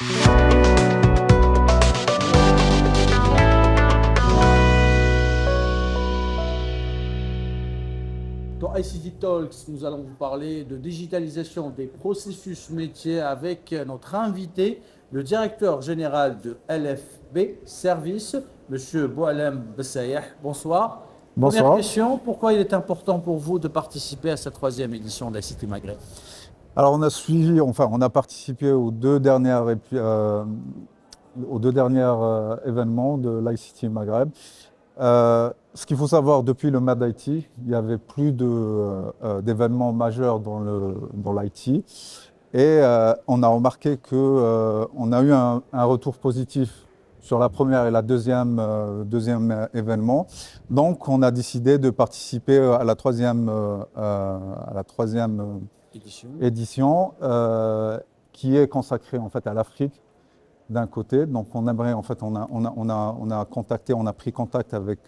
Dans ICT Talks, nous allons vous parler de digitalisation des processus métiers avec notre invité, le directeur général de LFB Service, M. Boualem Bessaïeh. Bonsoir. Première Bonsoir. question, pourquoi il est important pour vous de participer à cette troisième édition de l'ICT Maghreb? Alors, on a participé aux deux dernières événements de l'ICT Maghreb. Ce qu'il faut savoir, depuis le MAD IT, il n'y avait plus d'événements majeurs dans l'IT. Et on a remarqué qu'on a eu un retour positif sur la première et la deuxième événement. Donc, on a décidé de participer à la troisième édition qui est consacrée en fait à l'Afrique d'un côté. Donc, on aimerait, en fait, on a pris contact avec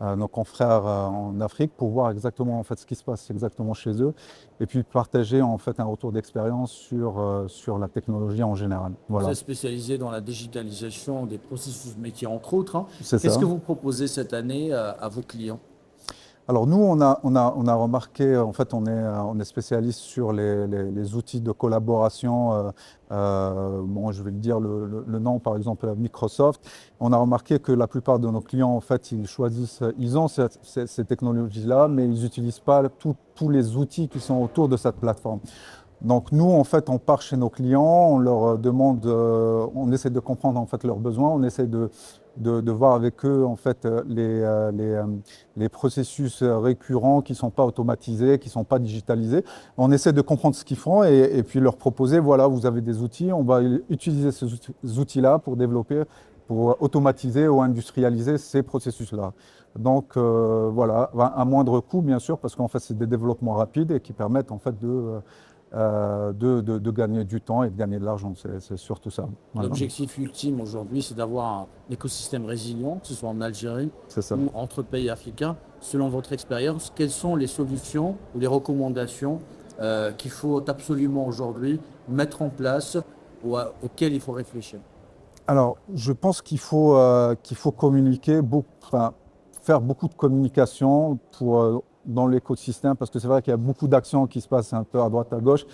nos confrères en Afrique pour voir exactement en fait ce qui se passe exactement chez eux et puis partager en fait un retour d'expérience sur la technologie en général. Voilà. Vous êtes spécialisé dans la digitalisation des processus métiers entre autres, hein. C'est Qu'est-ce ça. que vous proposez cette année à vos clients? Alors nous, on a remarqué, en fait, on est spécialiste sur les outils de collaboration. Bon, je vais le dire le nom, par exemple, Microsoft. On a remarqué que la plupart de nos clients, en fait, ils ont ces technologies-là, mais ils n'utilisent pas tous les outils qui sont autour de cette plateforme. Donc nous, en fait, on part chez nos clients, on leur demande, on essaie de comprendre en fait leurs besoins, on essaie de voir avec eux en fait les processus récurrents qui ne sont pas automatisés, qui ne sont pas digitalisés. On essaie de comprendre ce qu'ils font et puis leur proposer, voilà, vous avez des outils, on va utiliser ces outils-là pour développer, pour automatiser ou industrialiser ces processus-là. Donc voilà, à moindre coût bien sûr, parce qu'en fait c'est des développements rapides et qui permettent en fait de gagner du temps et de gagner de l'argent, c'est surtout ça. Voilà. L'objectif ultime aujourd'hui, c'est d'avoir un écosystème résilient, que ce soit en Algérie ou entre pays africains. Selon votre expérience, quelles sont les solutions ou les recommandations qu'il faut absolument aujourd'hui mettre en place ou auxquelles il faut réfléchir? Alors, je pense qu'il faut communiquer, faire beaucoup de communication dans l'écosystème, parce que c'est vrai qu'il y a beaucoup d'actions qui se passent un peu à droite, à gauche,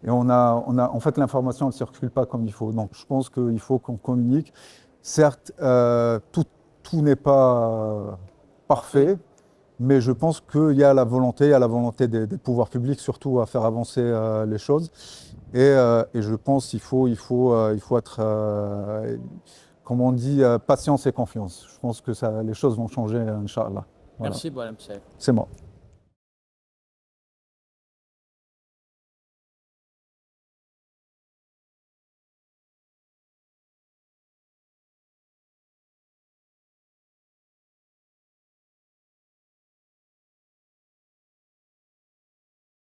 et en fait, l'information ne circule pas comme il faut. Donc, je pense qu'il faut qu'on communique. Certes, tout n'est pas parfait, mais je pense qu'il y a la volonté, des pouvoirs publics surtout à faire avancer les choses. Et je pense qu'il faut être, comme on dit, patience et confiance. Je pense que les choses vont changer, Inch'Allah. Voilà. Merci, Boualem Bessaïeh. C'est moi.